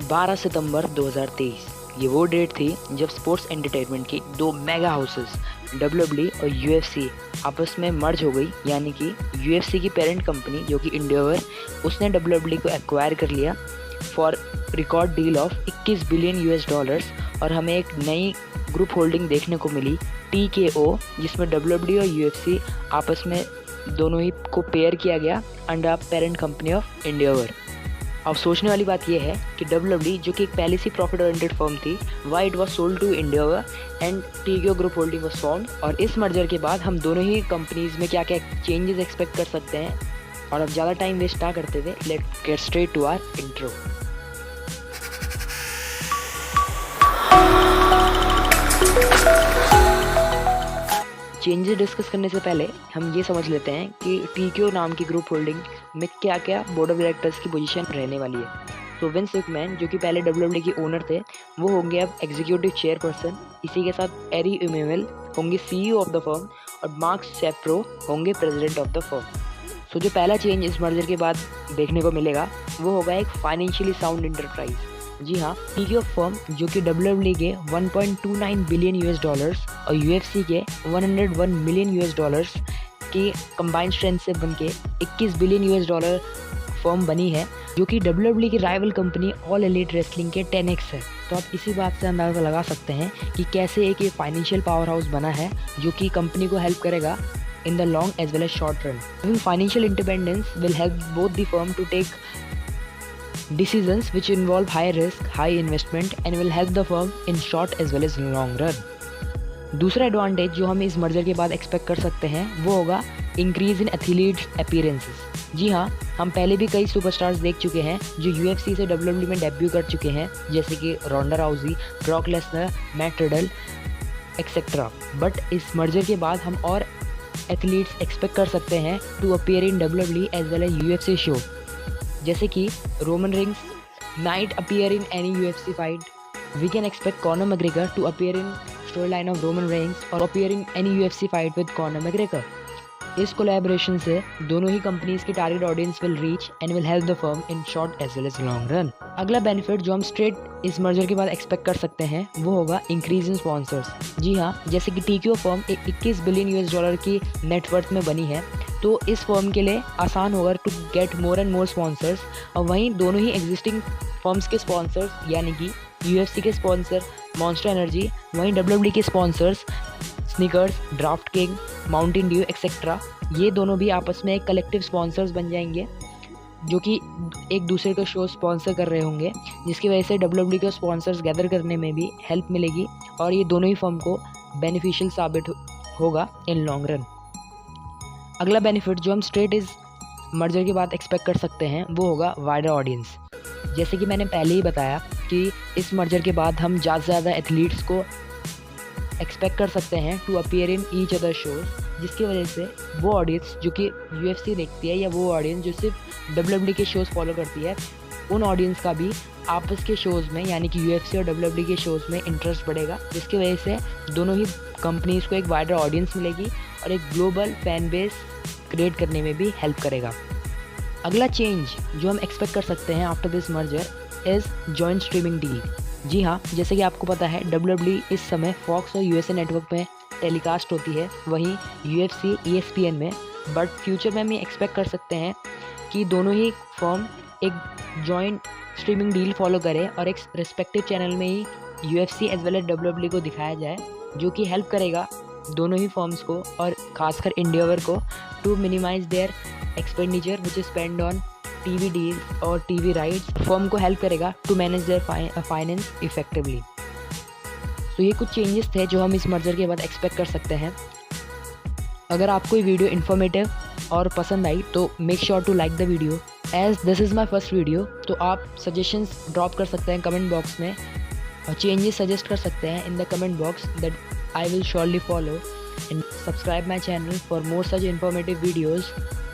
12 सितंबर 2023 ये वो डेट थी जब स्पोर्ट्स एंटरटेनमेंट की दो मेगा हाउसेस डब्ल्यूडब्ल्यूई और यूएफसी आपस में मर्ज हो गई। यानी कि यूएफसी की पेरेंट कंपनी जो कि एंडेवर, उसने डब्ल्यूडब्ल्यूई को एक्वायर कर लिया for record deal of 21 billion US dollars. और हमें एक नई ग्रुप होल्डिंग देखने को मिली TKO, जिसमें डब्ल्यूडब्ल्यूई और यूएफसी आपस में दोनों ही को पेयर किया गया under parent company of Endeavour. अब सोचने वाली बात यह है कि डब्ल्यूडब्ल्यूई जो कि एक पहले से प्रॉफिट ओरिएंटेड फर्म थी, why it was sold to Endeavor and TKO group holding was formed. और इस मर्जर के बाद हम दोनों ही कंपनीज में क्या क्या चेंजेस एक्सपेक्ट कर सकते हैं। और अब ज़्यादा टाइम वेस्ट ना करते हुए let's get straight to our intro. Changes discuss करने से पहले हम ये समझ लेते हैं कि TKO नाम की ग्रुप होल्डिंग में क्या क्या बोर्ड ऑफ डायरेक्टर्स की पोजीशन रहने वाली है। तो विंस मैकमैन जो कि पहले डब्ल्यूडब्ल्यूई के ओनर थे, वो होंगे अब एग्जीक्यूटिव चेयरपर्सन। इसी के साथ एरी इमेनुएल होंगे CEO ऑफ द फर्म और मार्क सेप्रो होंगे प्रेसिडेंट ऑफ द फर्म। सो जो पहला चेंज इस मर्जर के बाद देखने को मिलेगा वो होगा एक फाइनेंशियली साउंड इंटरप्राइज। जी हाँ, TKO फर्म जो कि डब्ल्यूडब्ल्यूई के 1.29 बिलियन यूएस डॉलर्स और UFC के 101 मिलियन यूएस डॉलर्स की कंबाइंड स्ट्रेंथ से बनके 21 बिलियन यूएस डॉलर फर्म बनी है, जो कि डब्ल्यूडब्ल्यूई की rival company all elite wrestling के 10x है। तो आप इसी बात से अंदाज़ा लगा सकते हैं कि कैसे एक ये फाइनेंशियल पावर हाउस बना है जो कि कंपनी को हेल्प करेगा in the long as well as short run. Having financial independence will help both the firm to take decisions which involve high risk, high investment and will help the firm in short as well as long run. दूसरा advantage जो हम इस merger के बाद expect कर सकते हैं वो होगा इंक्रीज इन एथलीट्स अपीयरेंसेस। जी हाँ, हम पहले भी कई सुपरस्टार्स देख चुके हैं जो UFC से डब्ल्यूडब्ल्यूई में डेब्यू कर चुके हैं, जैसे कि Ronda Rousey, Brock Lesnar, Matt Riddle etcetera. But इस मर्जर के बाद हम और एथलीट्स एक्सपेक्ट कर सकते हैं to appear in WWE as well as UFC show, जैसे कि Roman Reigns might appear in any UFC fight. We can expect Conor McGregor to appear in story line of Roman Reigns और appear in any UFC fight with Conor McGregor. इस collaboration से दोनों ही companies की target audience will reach and will help the firm in short as well as long run. अगला benefit जो हम straight इस मर्जर के बाद एक्सपेक्ट कर सकते हैं वो होगा इंक्रीज इन स्पॉन्सर्स। जी हाँ, जैसे कि TKO फर्म एक 21 बिलियन यूएस डॉलर की नेटवर्थ में बनी है, तो इस फर्म के लिए आसान होगा to get more and more sponsors. और वहीं दोनों ही एग्जिस्टिंग फर्म्स के स्पॉन्सर्स यानी कि UFC के स्पॉन्सर मॉन्स्टर एनर्जी, वहीं डब्ल्यूडब्ल्यूई के sponsors Snickers, DraftKings, Mountain Dew etcetera, ये दोनों भी आपस में एक कलेक्टिव स्पॉन्सर्स बन जाएंगे जो कि एक दूसरे का शो स्पॉन्सर कर रहे होंगे, जिसकी वजह से डब्ल्यूडब्ल्यूई के स्पॉन्सर्स गैदर करने में भी हेल्प मिलेगी और ये दोनों ही फर्म को बेनिफिशियल साबित होगा इन लॉन्ग रन। अगला बेनिफिट जो हम स्ट्रेट इस मर्जर के बाद एक्सपेक्ट कर सकते हैं वो होगा वाइडर ऑडियंस। जैसे कि मैंने पहले ही बताया कि इस मर्जर के बाद हम ज़्यादा से ज़्यादा एथलीट्स को एक्सपेक्ट कर सकते हैं to appear in each other shows, जिसकी वजह से वो ऑडियंस जो कि UFC देखती है या वो ऑडियंस जो सिर्फ डब्ल्यूडब्ल्यूई के शोज़ फॉलो करती है, उन ऑडियंस का भी आपस के शोज़ में यानी कि UFC और डब्ल्यूडब्ल्यूई के शोज़ में इंटरेस्ट बढ़ेगा, जिसकी वजह से दोनों ही कंपनीज को एक वाइडर ऑडियंस मिलेगी और एक ग्लोबल फैन बेस क्रिएट करने में भी हेल्प करेगा। अगला चेंज जो हम एक्सपेक्ट कर सकते हैं after this merger is joint streaming deal. जी हाँ, जैसे कि आपको पता है डब्ल्यूडब्ल्यूई इस समय फॉक्स और USA नेटवर्क में टेलीकास्ट होती है, वहीं UFC ESPN में। बट फ्यूचर में हम ये एक्सपेक्ट कर सकते हैं कि दोनों ही फर्म एक जॉइंट स्ट्रीमिंग डील फॉलो करे और एक रिस्पेक्टिव चैनल में ही UFC as well as WWE को दिखाया जाए, जो कि हेल्प करेगा दोनों ही फर्म्स को और खासकर एंडेवर को to minimize their expenditure which is spend on TV deals और TV राइट्स। फर्म को हेल्प करेगा to manage their finance effectively. तो ये कुछ चेंजेस थे जो हम इस मर्जर के बाद एक्सपेक्ट कर सकते हैं। अगर आपको ये वीडियो इन्फॉर्मेटिव और पसंद आई तो make sure to like the video as this is my first video. तो आप सजेशंस ड्रॉप कर सकते हैं कमेंट बॉक्स में और चेंजेस सजेस्ट कर सकते हैं in the comment box that I will surely follow and subscribe my channel for more such informative videos,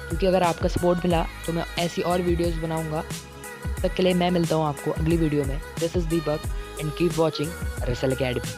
क्योंकि अगर आपका सपोर्ट मिला तो मैं ऐसी और वीडियोज़ बनाऊँगा। तब तक के लिए मैं मिलता हूँ आपको अगली वीडियो में। This is Deepak and keep watching wrestle academy.